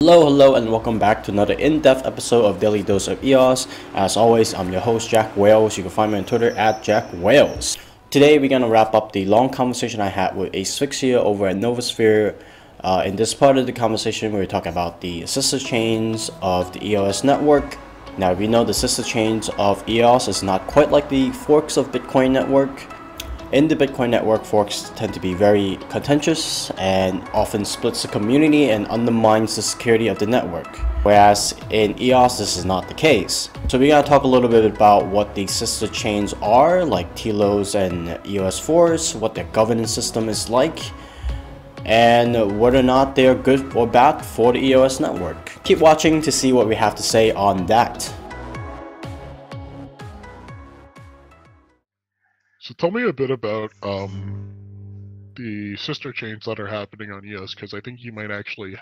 Hello, and welcome back to another in-depth episode of Daily Dose of EOS. As always, I'm your host, Jack Wales. You can find me on Twitter at Jack Wales. Today, we're going to wrap up the long conversation I had with Asphyxia over at Novosphere. In this part of the conversation, we were talking about the sister chains of the EOS network. Now, we know the sister chains of EOS is not quite like the forks of Bitcoin network. In the Bitcoin network, forks tend to be very contentious and often splits the community and undermines the security of the network. Whereas in EOS, this is not the case. So we're going to talk a little bit about what the sister chains are, like TLOS and EOS Force, what their governance system is like, and whether or not they are good or bad for the EOS network. Keep watching to see what we have to say on that. So tell me a bit about the sister chains that are happening on EOS, because I think you might actually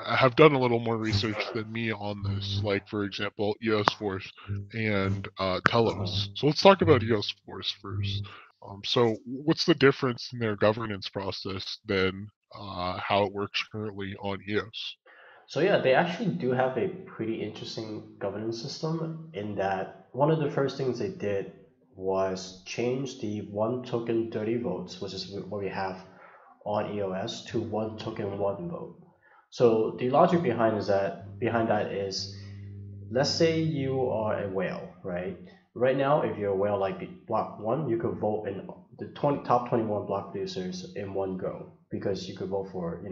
have done a little more research than me on this. Like, for example, EOS Force and Telos. So let's talk about EOS Force first. So what's the difference in their governance process than how it works currently on EOS? So yeah, they actually do have a pretty interesting governance system in that one of the first things they did was change the one token 30 votes, which is what we have on EOS, to one token one vote. So the logic behind that is, let's say you are a whale, right? Right now, if you're a whale like block one, you could vote in the top 21 block producers in one go because you could vote for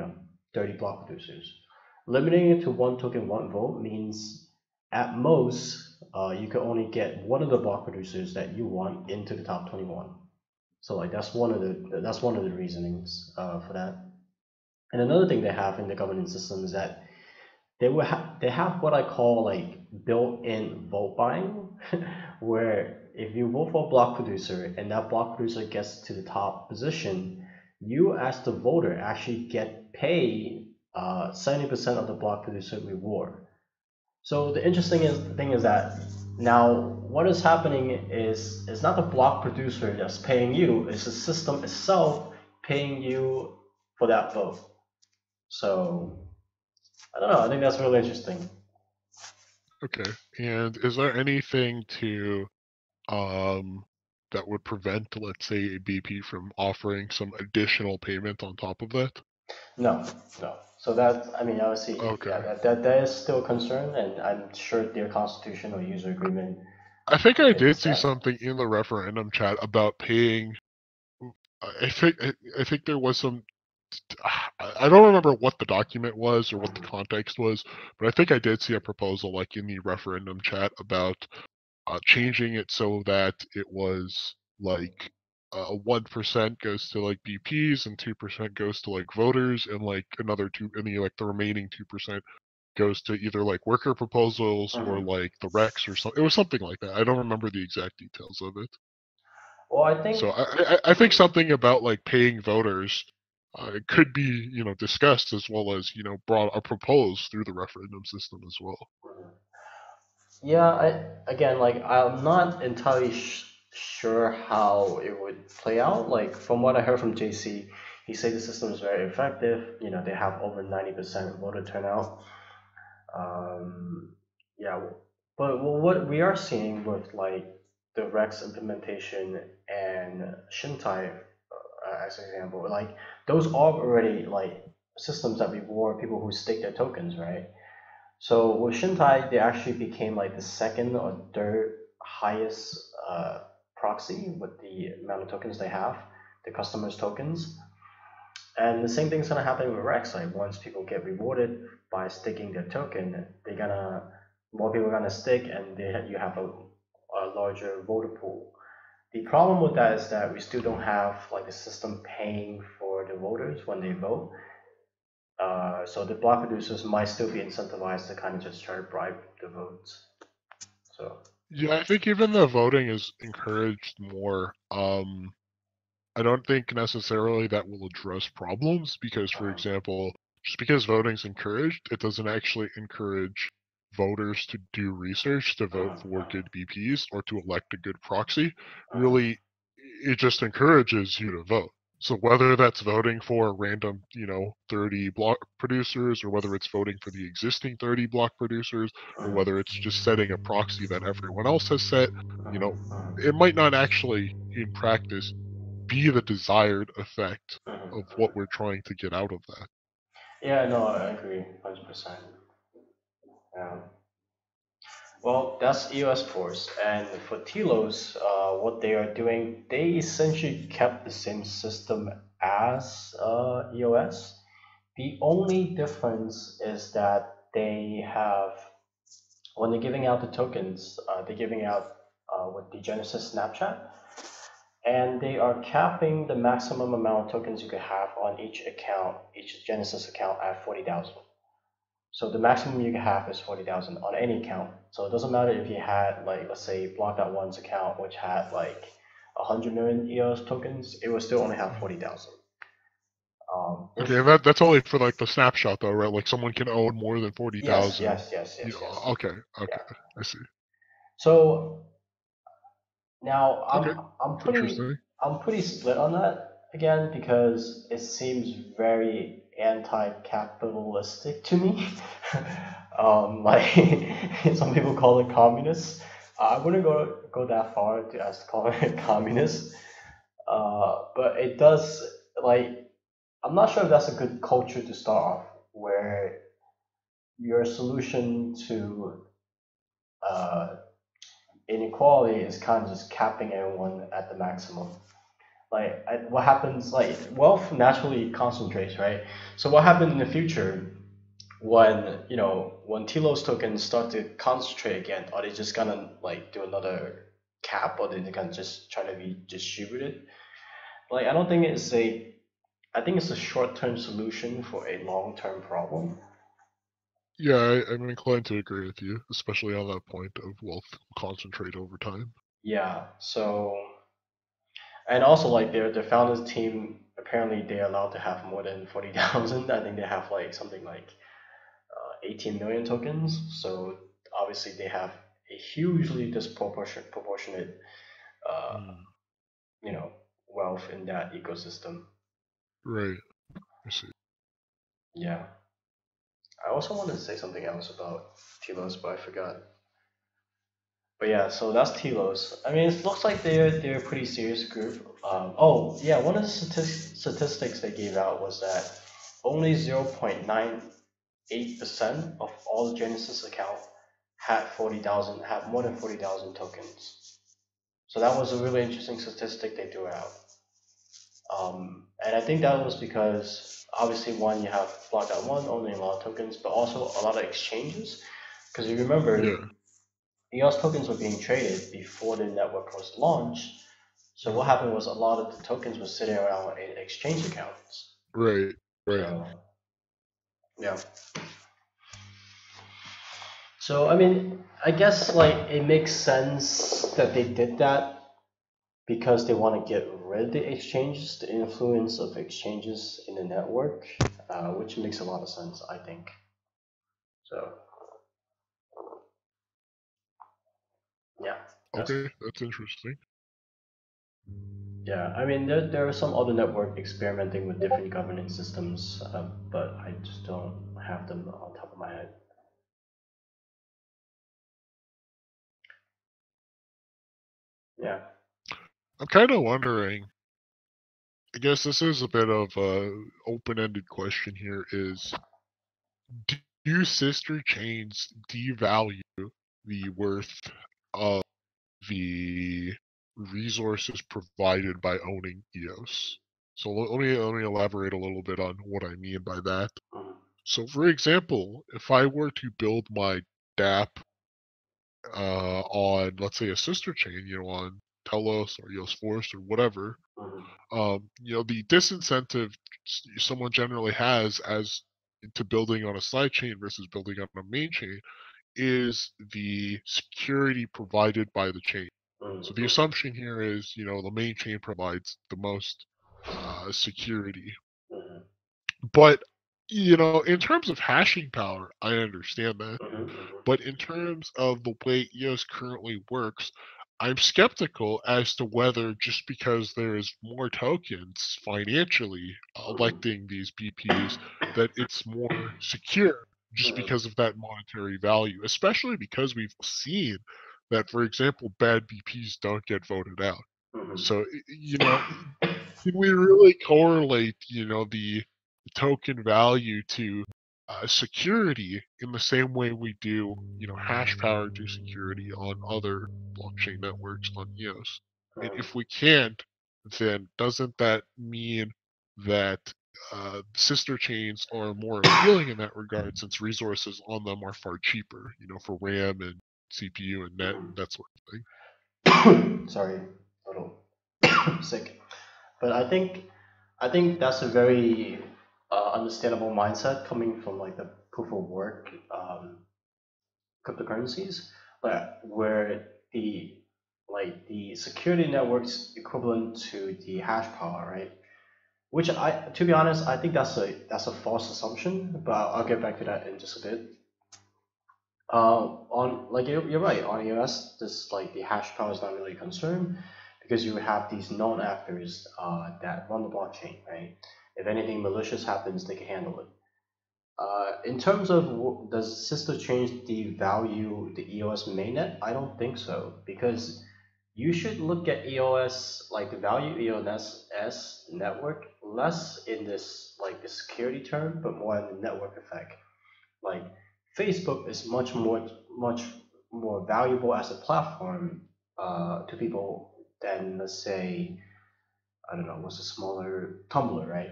30 block producers. Limiting it to one token, one vote means at most you can only get one of the block producers that you want into the top 21. So like that's one of the reasonings for that. And another thing they have in the governance system is that they have what I call like built-in vote buying, where if you vote for a block producer and that block producer gets to the top position, you as the voter actually get paid 70% of the block producer reward. So the interesting thing is that now what is happening is it's not the block producer that's paying you, it's the system itself paying you for that vote. So I don't know, I think that's really interesting. Okay. And is there anything to that would prevent, let's say, a BP from offering some additional payment on top of that? No, no. So that, I mean, obviously, yeah, Okay. that is still a concern, and I'm sure their constitution or user agreement I think I did is see that. something in the referendum chat about paying. I think there was some. I don't remember what the document was or what the context was, but I think I did see a proposal like in the referendum chat about changing it so that it was like 1% goes to like BPs and 2% goes to like voters, and like another two, and the remaining 2% goes to either like worker proposals or Mhm. like the Rex or something. It was something like that. I don't remember the exact details of it. Well, I So think, I think something about like paying voters could be discussed as well as brought proposed through the referendum system as well. yeah, again, like, I'm not entirely sure how it would play out. Like, from what I heard from JC, he said the system is very effective. They have over 90% voter turnout. Um, yeah, but what we are seeing with like the Rex implementation and Shintai, as an example, like those are already like systems that reward people who stake their tokens, right? So with Shintai, they actually became like the second or third highest proxy with the amount of tokens they have, the customers' tokens. And the same thing's gonna happen with Rex. Like once people get rewarded by staking their token, they're gonna more people are gonna stake, and you have a larger voter pool. The problem with that is that we still don't have like a system paying for the voters when they vote. So the block producers might still be incentivized to kind of just try to bribe the votes. So Yeah, I think even the voting is encouraged more. I don't think necessarily that will address problems because, for example, just because voting's encouraged, it doesn't actually encourage voters to do research to vote for good BPs or to elect a good proxy. Really, it just encourages you to vote. So whether that's voting for a random, 30 block producers, or whether it's voting for the existing 30 block producers, or Mhm, whether it's just setting a proxy that everyone else has set, you know, mhm, it might not actually, in practice, be the desired effect mhm, of mhm. what we're trying to get out of that. Yeah, no, I agree, 100%. Yeah. Well, that's EOS Force, and for Telos, what they are doing, they essentially kept the same system as EOS. The only difference is that they have, when they're giving out the tokens, they're giving out with the Genesis Snapchat, and they are capping the maximum amount of tokens you could have on each account, each Genesis account at 40,000. So the maximum you can have is 40,000 on any account. So it doesn't matter if you had, like, let's say Block.one's account, which had like 100 million EOS tokens, it will still only have Mhm. 40,000. Okay, If that's only for like the snapshot though, right? Like someone can own more than Yes, 40,000. yes, yes, You yes, know, yes. okay, Yeah. okay, I see. So now Okay, I'm that's pretty interesting. I'm pretty split on that again because it seems very anti-capitalistic to me. Like some people call it communist. I wouldn't go that far to as to call it communist. But it does, like, I'm not sure if that's a good culture to start off where your solution to uh, inequality is kind of just capping everyone at the maximum. Like, what happens? Like, wealth naturally concentrates, right? So what happens in the future when when Telos tokens start to concentrate again? Are they just gonna like do another cap, or they gonna just try to be distributed? Like, I don't think it's a. I think it's a short-term solution for a long-term problem. Yeah, I'm inclined to agree with you, especially on that point of wealth concentrate over time. Yeah. So, and also, like, their founders team, apparently they're allowed to have more than 40,000. I think they have like something like 18 million tokens. So obviously they have a hugely disproportionate proportionate uh, Mm, you know wealth in that ecosystem. right, I see. Yeah. I also wanted to say something else about Telos, but I forgot. But yeah, so that's Telos. I mean, it looks like they're a pretty serious group. Oh yeah, one of the statistics they gave out was that only 0.98% of all Genesis account had more than 40,000 tokens. So that was a really interesting statistic they threw out. And I think that was because obviously one, you have Block.one owning a lot of tokens, but also a lot of exchanges. Because you remember, Yeah, EOS tokens were being traded before the network was launched. So what mhm, happened was a lot of the tokens were sitting around in exchange accounts. right, right. So yeah. So I mean, I guess like it makes sense that they did that because they want to get rid of the exchanges, the influence of exchanges in the network, which makes a lot of sense, I think. So yeah, that's Okay, that's interesting. yeah. I mean, there are some other network experimenting with different governance systems, but I just don't have them on top of my head. Yeah. I'm kind of wondering. I guess this is a bit of a open-ended question here. Is do sister chains devalue the worth of the resources provided by owning EOS? So let me elaborate a little bit on what I mean by that. Mhm, So, for example, if I were to build my DApp on, let's say, a sister chain, on Telos or EOS Force or whatever, mhm, the disincentive someone generally has as to building on a side chain versus building on a main chain is the security provided by the chain. So the mhm, assumption here is, the main chain provides the most security. mhm, But, in terms of hashing power, I understand that. mhm, mhm, But in terms of the way EOS currently works, I'm skeptical as to whether just because there is more tokens financially electing these BPs, that it's more secure just Mhm, because of that monetary value, especially because we've seen that, for example, bad BPs don't get voted out. mhm, So, can we really correlate, the token value to security in the same way we do, hash power to security on other blockchain networks on EOS? And mhm. if we can't, then doesn't that mean that sister chains are more appealing in that regard, since resources on them are far cheaper, for RAM and CPU and net and that sort of thing? Sorry, a little sick. But I think that's a very understandable mindset coming from like the proof of work cryptocurrencies, but where the security networks equivalent to the hash power, right? Which to be honest, I think that's a false assumption, but I'll get back to that in just a bit. On like you're right on EOS, this like the hash power is not really a concern because you have these known actors that run the blockchain, right? If anything malicious happens, they can handle it. In terms of does Cisco change the value the EOS mainnet? I don't think so because you should look at EOS like the value EOS network less in this like the security term, but more in the network effect. Like Facebook is much more valuable as a platform to people than let's say I don't know what's a smaller Tumblr, right?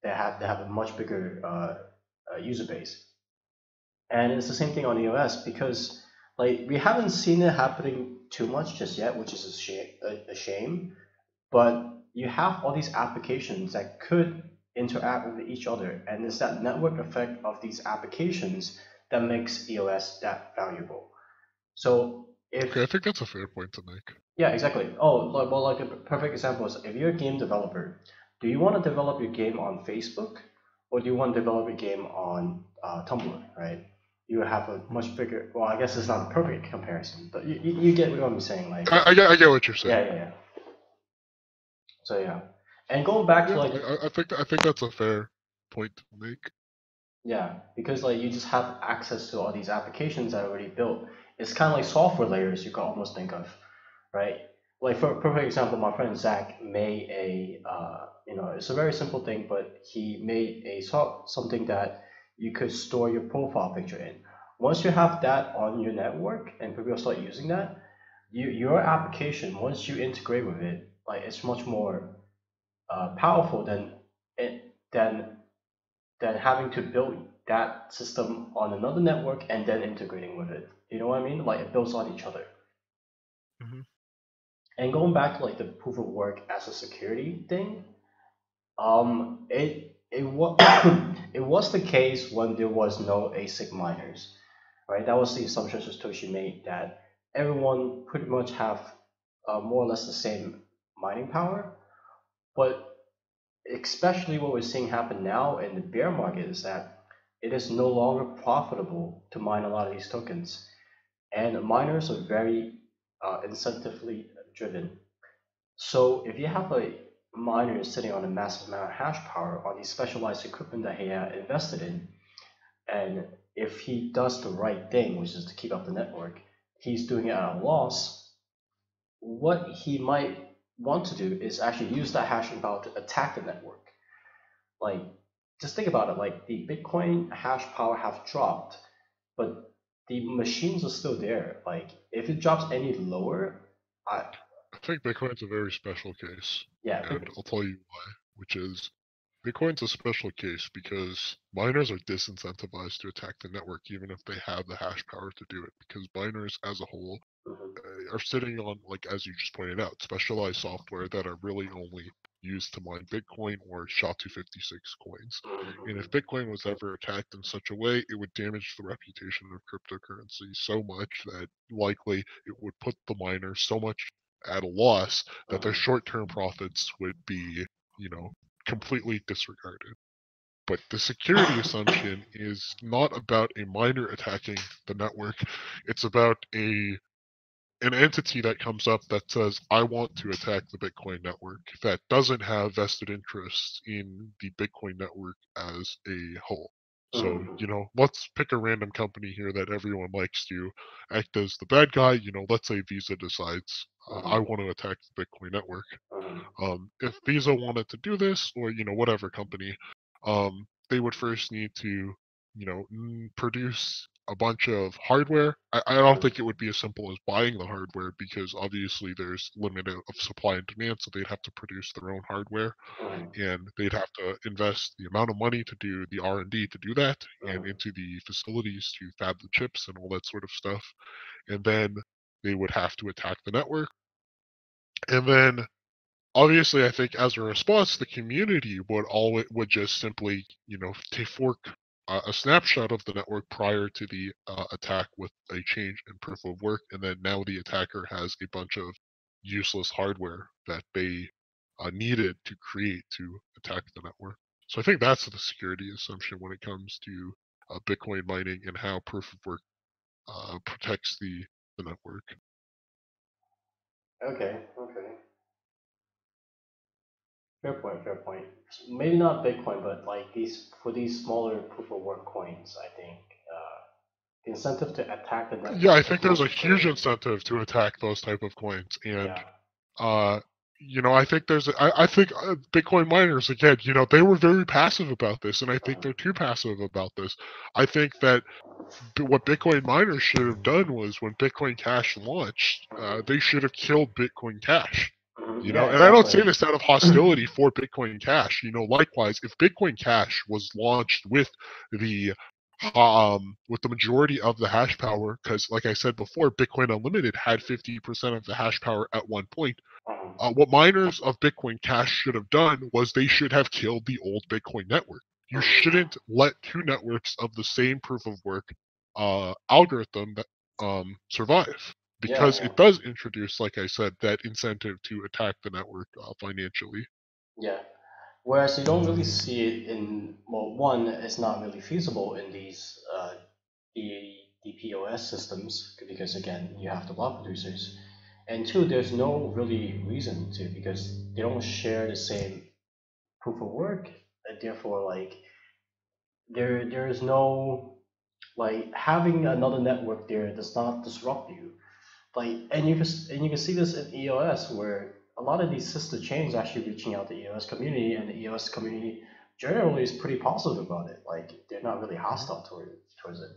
They have a much bigger user base, and it's the same thing on EOS because like we haven't seen it happening too much just yet, which is a shame. But you have all these applications that could interact with each other, and it's that network effect of these applications that makes EOS that valuable. So Okay, I if think that's a fair point to make. yeah, exactly. Oh, like a perfect example is if you're a game developer, do you want to develop your game on Facebook or do you want to develop your game on Tumblr, right? You have a Mhm. much bigger. Well, I guess it's not a perfect comparison, but you get what I'm saying. Like, I get what you're yeah, saying. yeah, yeah. So yeah, and going back to Yeah, like I think that's a fair point to make. yeah, because like you just have access to all these applications that are already built. It's kind of like software layers you can almost think of, right? Like for a perfect example, my friend Zach made it's a very simple thing, but he made something that you could store your profile picture in. Once you have that on your network and people start using that, your application, once you integrate with it, like it's much more powerful than having to build that system on another network and then integrating with it. You know what I mean? Like it builds on each other. Hmm. And going back to like the proof of work as a security thing, it was it was the case when there was no ASIC miners, right? That was the assumption Satoshi made that everyone pretty much have more or less the same mining power. But especially what we're seeing happen now in the bear market is that it is no longer profitable to mine a lot of these tokens, and miners are very incentively driven. So if you have a miner sitting on a massive amount of hash power on these specialized equipment that he invested in, and if he does the right thing, which is to keep up the network, he's doing it at a loss. What he might want to do is actually use that hashing power to attack the network. Like, just think about it. Like the Bitcoin hash power have dropped, but the machines are still there. Like, if it drops any lower, I I think Bitcoin's a very special case, yeah, and I'll tell you why. Which is, Bitcoin's a special case because miners are disincentivized to attack the network even if they have the hash power to do it. Because miners, as a whole, mhm, are sitting on, like as you just pointed out, specialized software that are really only used to mine Bitcoin or SHA-256 coins. And if mhm, Bitcoin was ever attacked in such a way, it would damage the reputation of cryptocurrency so much that likely it would put the miner so much at a loss that their mhm, short-term profits would be, you know, completely disregarded. But the security assumption is not about a miner attacking the network. It's about a an entity that comes up that says, I want to attack the Bitcoin network, that doesn't have vested interest in the Bitcoin network as a whole. So, let's pick a random company here that everyone likes to act as the bad guy. Let's say Visa decides, I want to attack the Bitcoin network. If Visa wanted to do this, or whatever company, they would first need to produce a bunch of hardware. I don't think it would be as simple as buying the hardware, because obviously there's limit of supply and demand, so they'd have to produce their own hardware, and they'd have to invest the amount of money to do the R&D to do that, and into the facilities to fab the chips and all that sort of stuff. And then they would have to attack the network. And then obviously, I think as a response, the community would just simply, take fork a snapshot of the network prior to the attack with a change in proof of work, and then now the attacker has a bunch of useless hardware that they needed to create to attack the network. So I think that's the security assumption when it comes to Bitcoin mining and how proof of work protects the network. Okay. Fair point, fair point. Maybe not Bitcoin, but like these smaller proof of work coins, I think the incentive to attack the Yeah, I network think is there's much a huge greater. incentive to attack those type of coins, and Yeah. I think I think Bitcoin miners, again, they were very passive about this, and I think they're too passive about this. I think that what Bitcoin miners should have done was, when Bitcoin Cash launched, they should have killed Bitcoin Cash. Yeah, And I don't say exactly. this out of hostility for Bitcoin Cash. Likewise, if Bitcoin Cash was launched the with the majority of the hash power, because like I said before, Bitcoin Unlimited had 50% of the hash power at one point. What miners of Bitcoin Cash should have done was they should have killed the old Bitcoin network. You shouldn't let two networks of the same proof of work algorithm that survive, Yeah, because yeah, it does introduce, like I said, that incentive to attack the network financially. yeah. Whereas you don't really see it in, well, one, it's not really feasible in these the POS systems because again, you have the block producers, and two, there's no really reason to because they don't share the same proof of work, and therefore, like there is no like having another network there does not disrupt you. Like, and you can see this in EOS where a lot of these sister chains actually reaching out to the EOS community, and the EOS community generally is pretty positive about it. Like they're not really Mhm. hostile towards it.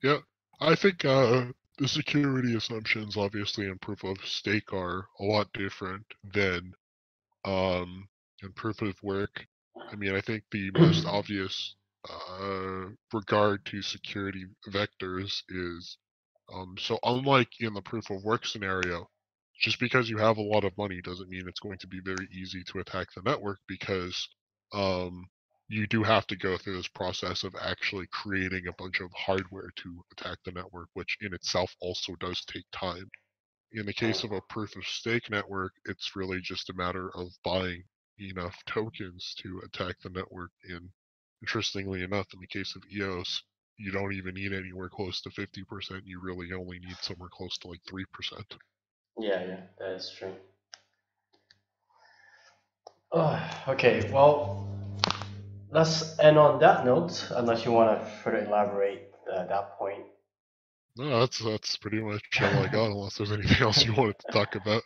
Yeah, I think the security assumptions, obviously, in proof of stake are a lot different than um, in proof of work. I mean, I think the most obvious regard to security vectors is, so unlike in the proof of work scenario, just because you have a lot of money doesn't mean it's going to be very easy to attack the network, because um, you do have to go through this process of actually creating a bunch of hardware to attack the network, which in itself also does take time. In the case of a proof of stake network, it's really just a matter of buying enough tokens to attack the network. And interestingly enough, in the case of EOS, you don't even need anywhere close to 50%. You really only need somewhere close to like 3%. Yeah, yeah, that is true. Okay, well, let's end on that note, unless you want to further elaborate that point. No, that's pretty much all I got, unless there's anything else you wanted to talk about.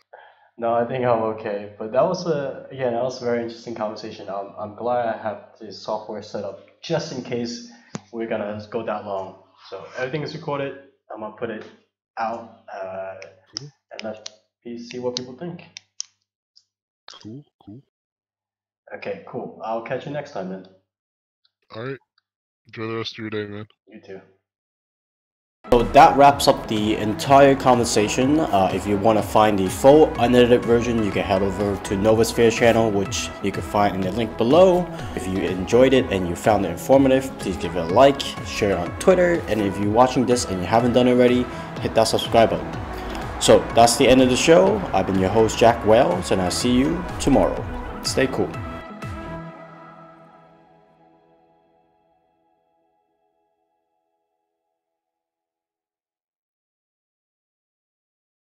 No, I think I'm okay. But that was again, that was a very interesting conversation. I'm glad I have this software set up just in case we're gonna go that long. So everything is recorded. I'm gonna put it out Cool, and let see what people think. cool, cool. Okay, cool. I'll catch you next time then. All right, enjoy the rest of your day, man. You too. So that wraps up the entire conversation. If you want to find the full unedited version, you can head over to Novasphere channel, which you can find in the link below. If you enjoyed it and you found it informative, please give it a like, share it on Twitter, and if you're watching this and you haven't done it already, hit that subscribe button. So that's the end of the show. I've been your host, Jack Wells, and I'll see you tomorrow. Stay cool.